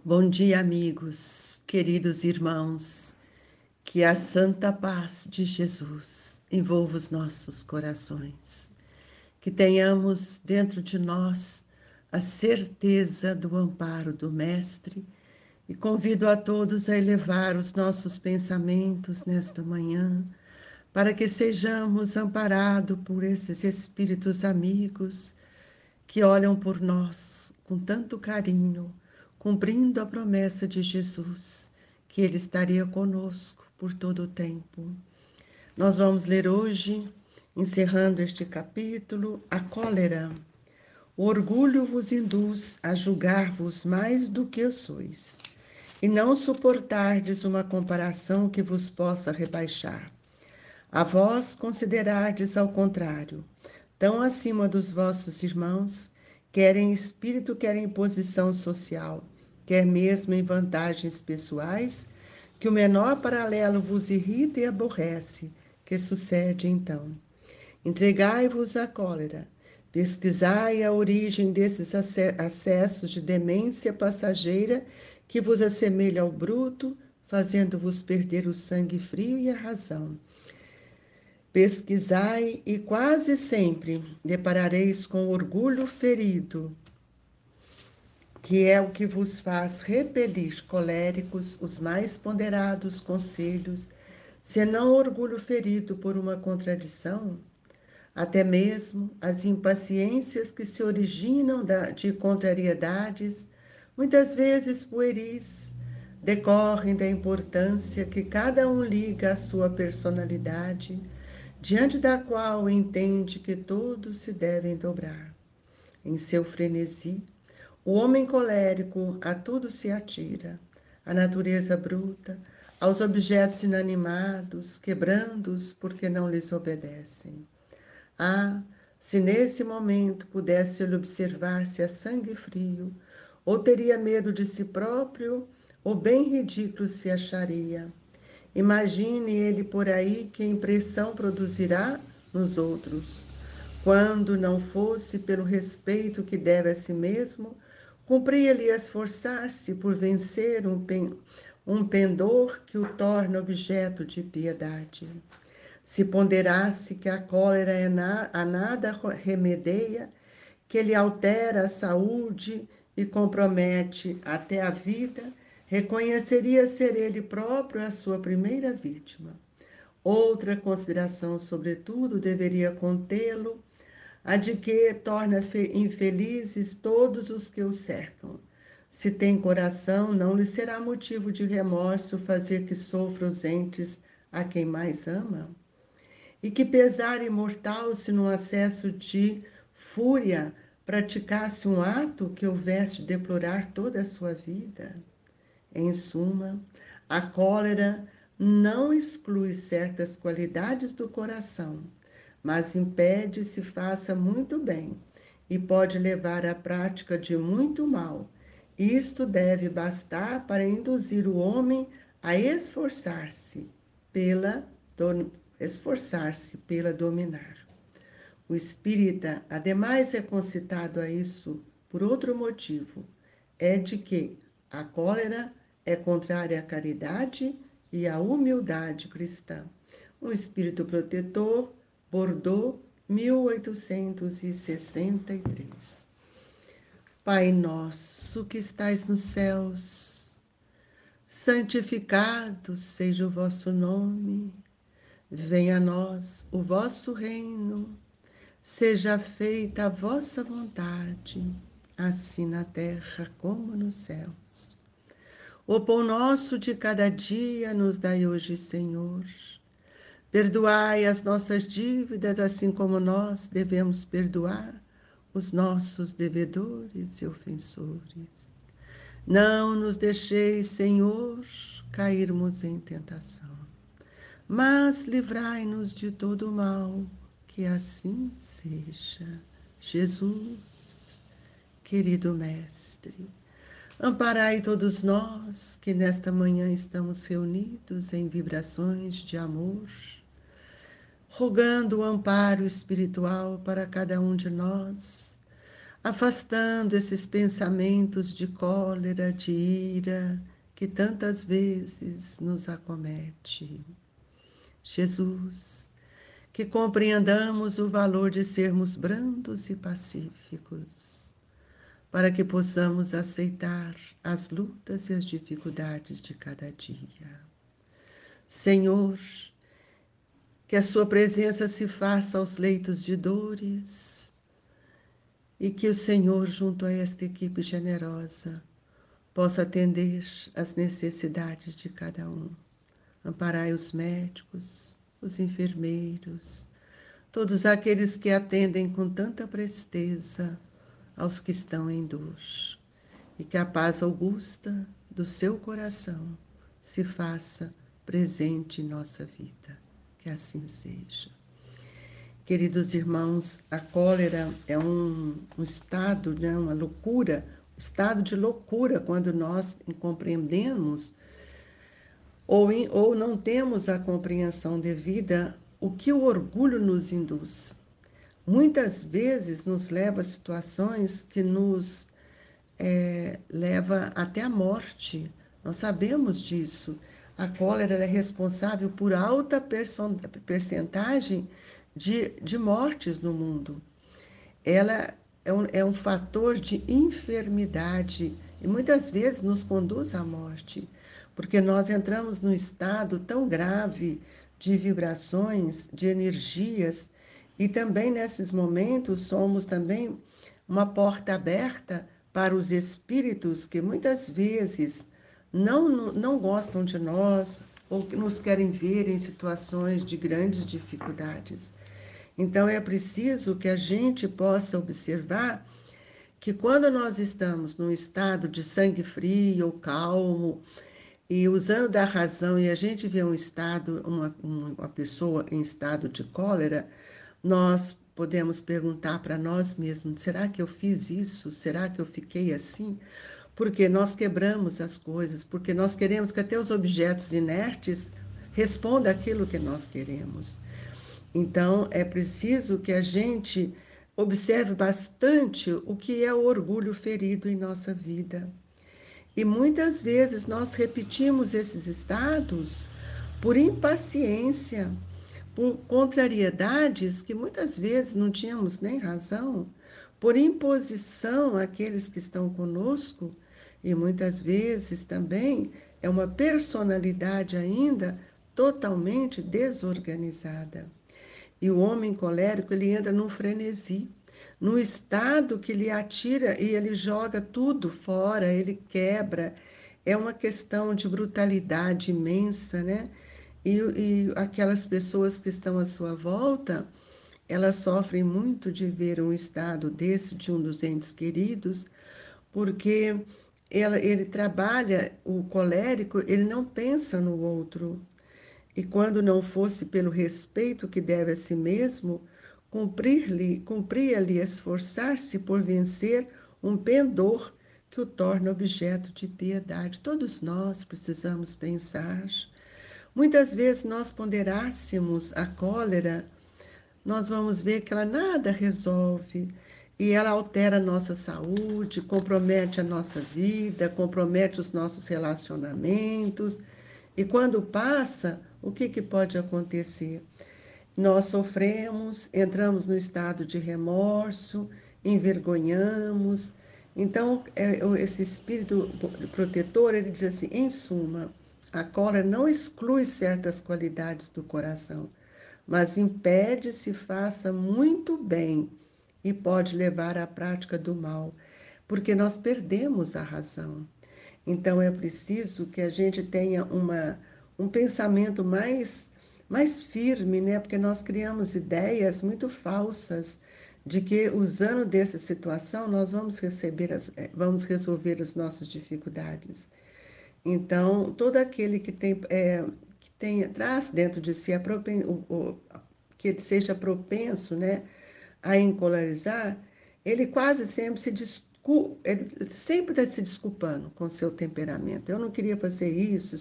Bom dia, amigos, queridos irmãos, que a santa paz de Jesus envolva os nossos corações, que tenhamos dentro de nós a certeza do amparo do Mestre e convido a todos a elevar os nossos pensamentos nesta manhã, para que sejamos amparados por esses espíritos amigos que olham por nós com tanto carinho, cumprindo a promessa de Jesus, que Ele estaria conosco por todo o tempo. Nós vamos ler hoje, encerrando este capítulo, a cólera. O orgulho vos induz a julgar-vos mais do que sois, e não suportardes uma comparação que vos possa rebaixar. A vós considerardes ao contrário, tão acima dos vossos irmãos, quer em espírito, quer em posição social, quer mesmo em vantagens pessoais, que o menor paralelo vos irrita e aborrece, que sucede então. Entregai-vos à cólera, pesquisai a origem desses acessos de demência passageira que vos assemelha ao bruto, fazendo-vos perder o sangue frio e a razão. Pesquisai e quase sempre deparareis com orgulho ferido, que é o que vos faz repelir coléricos os mais ponderados conselhos, senão orgulho ferido por uma contradição, até mesmo as impaciências que se originam de contrariedades, muitas vezes pueris, decorrem da importância que cada um liga à sua personalidade, diante da qual entende que todos se devem dobrar. Em seu frenesi, o homem colérico a tudo se atira, à natureza bruta, aos objetos inanimados, quebrando-os porque não lhes obedecem. Ah, se nesse momento pudesse ele observar-se a sangue frio, ou teria medo de si próprio, ou bem ridículo se acharia. Imagine ele por aí que impressão produzirá nos outros, quando não fosse pelo respeito que deve a si mesmo, cumpria-lhe esforçar-se por vencer um pendor que o torna objeto de piedade. Se ponderasse que a cólera a nada remedeia, que ele altera a saúde e compromete até a vida, reconheceria ser ele próprio a sua primeira vítima. Outra consideração, sobretudo, deveria contê-lo, a de que torna infelizes todos os que o cercam. Se tem coração, não lhe será motivo de remorso fazer que sofra os entes a quem mais ama? E que pesar imortal se num acesso de fúria praticasse um ato que houvesse de deplorar toda a sua vida? Em suma, a cólera não exclui certas qualidades do coração, mas impede se faça muito bem e pode levar à prática de muito mal. Isto deve bastar para induzir o homem a pela esforçar-se pela dominar. O espírita, ademais, é concitado a isso por outro motivo, é de que a cólera é contrária à caridade e à humildade cristã. Um espírito protetor, Bordeaux, 1863. Pai nosso que estais nos céus, santificado seja o vosso nome. Venha a nós o vosso reino, seja feita a vossa vontade, assim na terra como nos céus. O pão nosso de cada dia nos dai hoje, Senhor. Perdoai as nossas dívidas, assim como nós devemos perdoar os nossos devedores e ofensores. Não nos deixeis, Senhor, cairmos em tentação, mas livrai-nos de todo o mal, que assim seja. Jesus, querido Mestre, amparai todos nós que nesta manhã estamos reunidos em vibrações de amor, rogando o amparo espiritual para cada um de nós, afastando esses pensamentos de cólera, de ira, que tantas vezes nos acomete. Jesus, que compreendamos o valor de sermos brandos e pacíficos, para que possamos aceitar as lutas e as dificuldades de cada dia. Senhor, que a sua presença se faça aos leitos de dores e que o Senhor, junto a esta equipe generosa, possa atender às necessidades de cada um. Amparai os médicos, os enfermeiros, todos aqueles que atendem com tanta presteza aos que estão em dor. E que a paz augusta do seu coração se faça presente em nossa vida. Que assim seja. Queridos irmãos, a cólera é um estado, né, uma loucura, um estado de loucura quando nós incompreendemos ou não temos a compreensão devida o que o orgulho nos induz. Muitas vezes nos leva a situações que nos leva até a morte. Nós sabemos disso. A cólera é responsável por alta percentagem de mortes no mundo. Ela é um fator de enfermidade e muitas vezes nos conduz à morte, porque nós entramos num estado tão grave de vibrações, de energias, e também nesses momentos somos também uma porta aberta para os espíritos que muitas vezes não gostam de nós ou que nos querem ver em situações de grandes dificuldades. Então é preciso que a gente possa observar que quando nós estamos num estado de sangue frio ou calmo e usando da razão e a gente vê um estado, uma pessoa em estado de cólera, nós podemos perguntar para nós mesmos: será que eu fiz isso? Será que eu fiquei assim? Porque nós quebramos as coisas, porque nós queremos que até os objetos inertes respondam aquilo que nós queremos. Então, é preciso que a gente observe bastante o que é o orgulho ferido em nossa vida. E muitas vezes nós repetimos esses estados por impaciência, por contrariedades que muitas vezes não tínhamos nem razão, por imposição àqueles que estão conosco, e muitas vezes também é uma personalidade ainda totalmente desorganizada. E o homem colérico, ele entra num frenesi, num estado que lhe atira e ele joga tudo fora, ele quebra. É uma questão de brutalidade imensa, né? E aquelas pessoas que estão à sua volta, elas sofrem muito de ver um estado desse de um dos entes queridos, porque ele trabalha, o colérico, ele não pensa no outro, e quando não fosse pelo respeito que deve a si mesmo, cumpria-lhe esforçar-se por vencer um pendor que o torna objeto de piedade. Todos nós precisamos pensar. Muitas vezes nós ponderássemos a cólera, nós vamos ver que ela nada resolve e ela altera a nossa saúde, compromete a nossa vida, compromete os nossos relacionamentos. E quando passa, o que pode acontecer? Nós sofremos, entramos no estado de remorso, envergonhamos. Então, esse espírito protetor, ele diz assim, em suma, a cólera não exclui certas qualidades do coração, mas impede se faça muito bem e pode levar à prática do mal, porque nós perdemos a razão. Então, é preciso que a gente tenha um pensamento mais firme, né? Porque nós criamos ideias muito falsas de que, usando dessa situação, nós vamos resolver as nossas dificuldades. Então, todo aquele traz dentro de si que ele seja propenso, né, a encolarizar, ele quase sempre ele sempre está se desculpando com seu temperamento. Eu não queria fazer isso,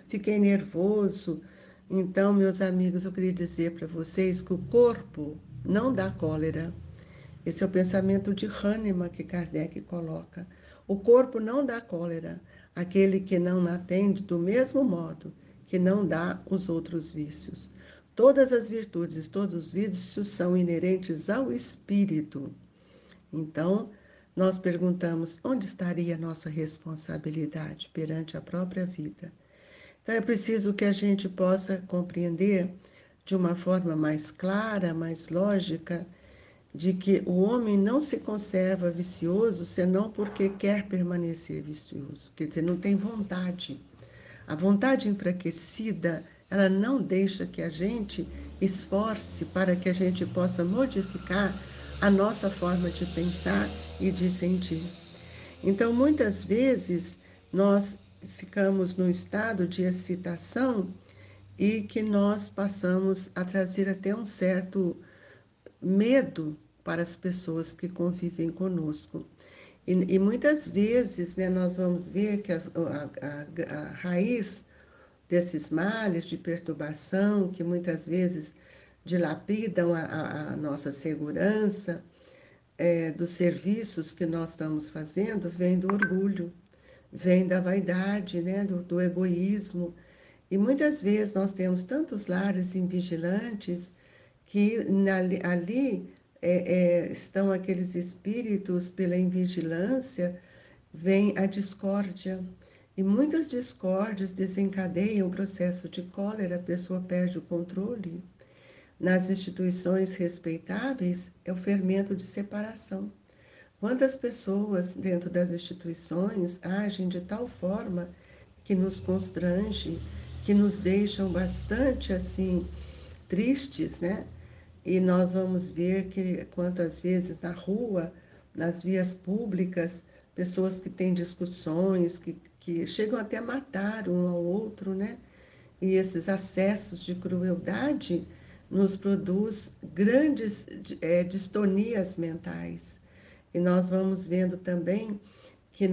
fiquei nervoso. Então, meus amigos, eu queria dizer para vocês que o corpo não dá cólera Esse é o pensamento de Hahnemann que Kardec coloca. O corpo não dá cólera, aquele que não atende do mesmo modo que não dá os outros vícios. Todas as virtudes, todos os vícios são inerentes ao espírito. Então, nós perguntamos onde estaria a nossa responsabilidade perante a própria vida. Então, é preciso que a gente possa compreender de uma forma mais clara, mais lógica, de que o homem não se conserva vicioso senão porque quer permanecer vicioso, quer dizer, não tem vontade. A vontade enfraquecida, ela não deixa que a gente esforce para que a gente possa modificar a nossa forma de pensar e de sentir. Então, muitas vezes, nós ficamos num estado de excitação e que nós passamos a trazer até um certo medo para as pessoas que convivem conosco. E muitas vezes, né, nós vamos ver que a raiz desses males de perturbação, que muitas vezes dilapidam a nossa segurança, dos serviços que nós estamos fazendo, vem do orgulho, vem da vaidade, né, do egoísmo. E muitas vezes nós temos tantos lares invigilantes que ali estão aqueles espíritos pela invigilância, vem a discórdia. E muitas discórdias desencadeiam o processo de cólera, a pessoa perde o controle. Nas instituições respeitáveis, é o fermento de separação. Quantas pessoas dentro das instituições agem de tal forma que nos constrange, que nos deixam bastante assim tristes, né? E nós vamos ver que quantas vezes na rua, nas vias públicas, pessoas que têm discussões, que chegam até a matar um ao outro, né? E esses acessos de crueldade nos produz grandes distonias mentais. E nós vamos vendo também que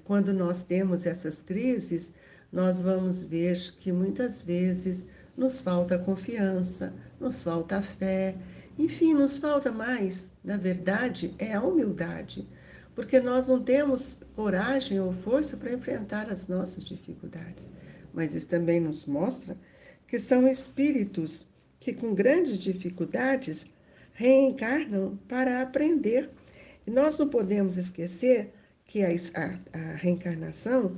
quando nós temos essas crises, nós vamos ver que muitas vezes nos falta confiança, nos falta fé, enfim, nos falta mais, na verdade, é a humildade, porque nós não temos coragem ou força para enfrentar as nossas dificuldades. Mas isso também nos mostra que são espíritos que, com grandes dificuldades, reencarnam para aprender. E nós não podemos esquecer que a reencarnação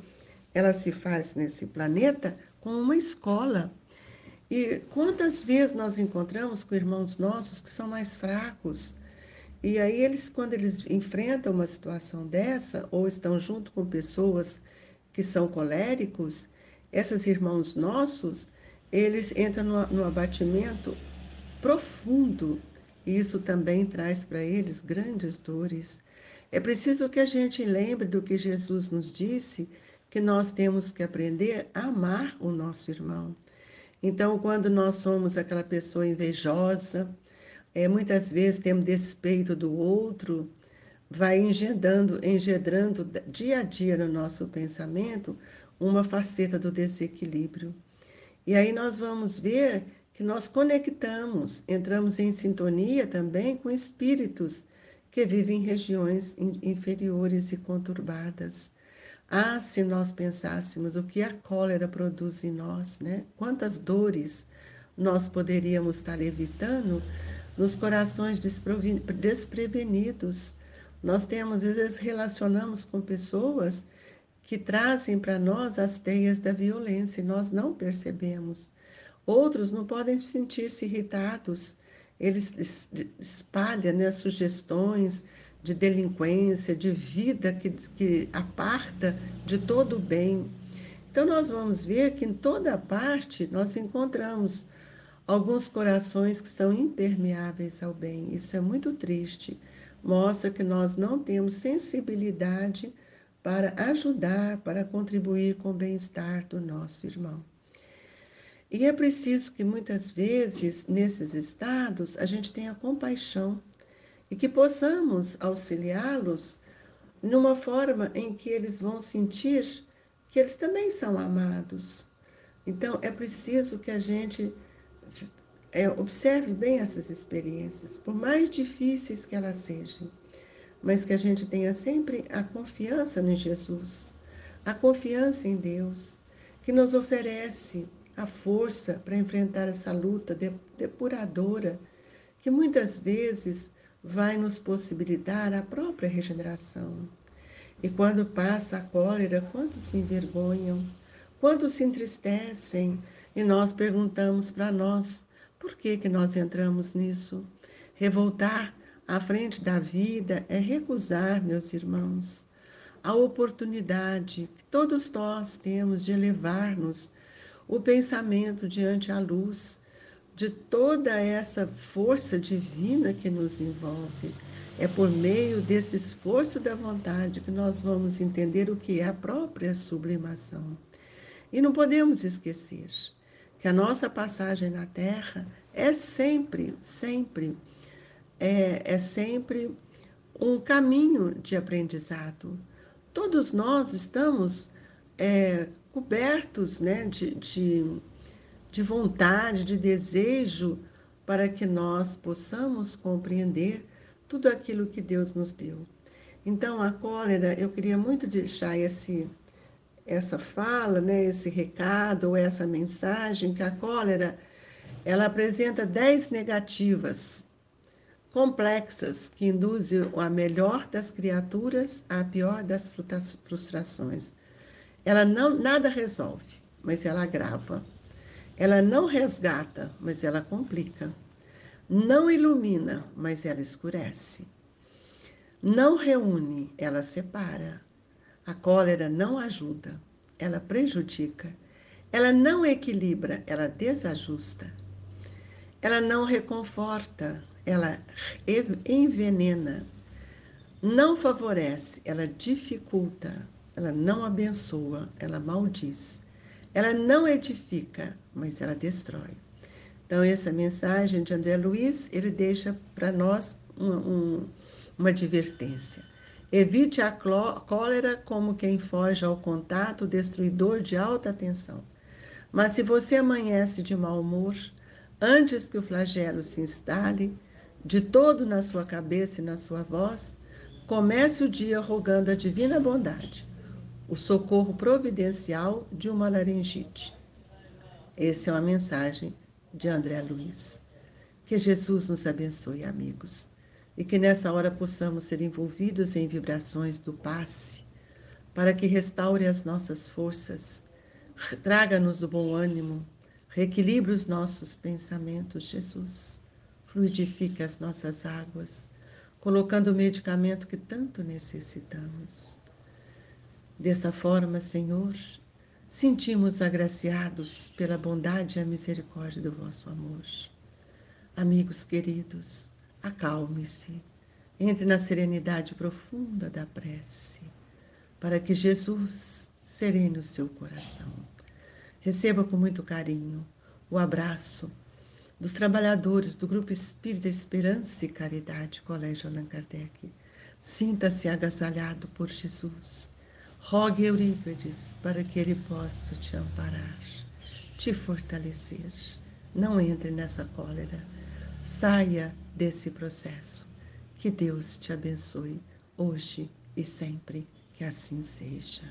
ela se faz nesse planeta como uma escola. E quantas vezes nós encontramos com irmãos nossos que são mais fracos? E aí eles, quando eles enfrentam uma situação dessa, ou estão junto com pessoas que são coléricos, esses irmãos nossos, eles entram no abatimento profundo. E isso também traz para eles grandes dores. É preciso que a gente lembre do que Jesus nos disse, que nós temos que aprender a amar o nosso irmão. Então, quando nós somos aquela pessoa invejosa, muitas vezes temos despeito do outro, vai engendrando dia a dia no nosso pensamento uma faceta do desequilíbrio. E aí nós vamos ver que nós conectamos, entramos em sintonia também com espíritos que vivem em regiões inferiores e conturbadas. Ah, se nós pensássemos o que a cólera produz em nós, né? Quantas dores nós poderíamos estar evitando nos corações desprevenidos. Nós temos, às vezes, relacionamos com pessoas que trazem para nós as teias da violência e nós não percebemos. Outros não podem sentir-se irritados, eles espalham, né, sugestões de delinquência, de vida que aparta de todo o bem. Então, nós vamos ver que em toda parte nós encontramos alguns corações que são impermeáveis ao bem. Isso é muito triste. Mostra que nós não temos sensibilidade para ajudar, para contribuir com o bem-estar do nosso irmão. E é preciso que muitas vezes, nesses estados, a gente tenha compaixão e que possamos auxiliá-los numa forma em que eles vão sentir que eles também são amados. Então, é preciso que a gente observe bem essas experiências, por mais difíceis que elas sejam, mas que a gente tenha sempre a confiança em Jesus, a confiança em Deus, que nos oferece a força para enfrentar essa luta depuradora, que muitas vezes vai nos possibilitar a própria regeneração. E quando passa a cólera, quantos se envergonham, quantos se entristecem, e nós perguntamos para nós, por que nós entramos nisso? Revoltar à frente da vida é recusar, meus irmãos, a oportunidade que todos nós temos de elevar-nos o pensamento diante a luz de toda essa força divina que nos envolve. É por meio desse esforço da vontade que nós vamos entender o que é a própria sublimação. E não podemos esquecer que a nossa passagem na Terra é sempre um caminho de aprendizado. Todos nós estamos cobertos, né, de vontade, de desejo, para que nós possamos compreender tudo aquilo que Deus nos deu. Então, a cólera, eu queria muito deixar essa fala, né, esse recado, ou essa mensagem, que a cólera, ela apresenta 10 negativas complexas que induzem a melhor das criaturas à pior das frustrações. Ela nada resolve, mas ela agrava. Ela não resgata, mas ela complica. Não ilumina, mas ela escurece. Não reúne, ela separa. A cólera não ajuda, ela prejudica. Ela não equilibra, ela desajusta. Ela não reconforta, ela envenena. Não favorece, ela dificulta. Ela não abençoa, ela maldiz. Ela não edifica, mas ela destrói. Então, essa mensagem de André Luiz, ele deixa para nós uma advertência. Evite a cólera como quem foge ao contato destruidor de alta tensão. Mas se você amanhece de mau humor, antes que o flagelo se instale de todo na sua cabeça e na sua voz, comece o dia rogando a divina bondade, o socorro providencial de uma laringite. Essa é uma mensagem de André Luiz. Que Jesus nos abençoe, amigos, e que nessa hora possamos ser envolvidos em vibrações do passe, para que restaure as nossas forças, traga-nos o bom ânimo, reequilibre os nossos pensamentos, Jesus. Fluidifique as nossas águas, colocando o medicamento que tanto necessitamos. Dessa forma, Senhor, sentimos agraciados pela bondade e a misericórdia do vosso amor. Amigos queridos, acalme-se, entre na serenidade profunda da prece, para que Jesus serene o seu coração. Receba com muito carinho o abraço dos trabalhadores do Grupo Espírita Esperança e Caridade, Colégio Allan Kardec. Sinta-se agasalhado por Jesus. Rogue Eurípides para que ele possa te amparar, te fortalecer. Não entre nessa cólera. Saia desse processo. Que Deus te abençoe hoje e sempre. Que assim seja.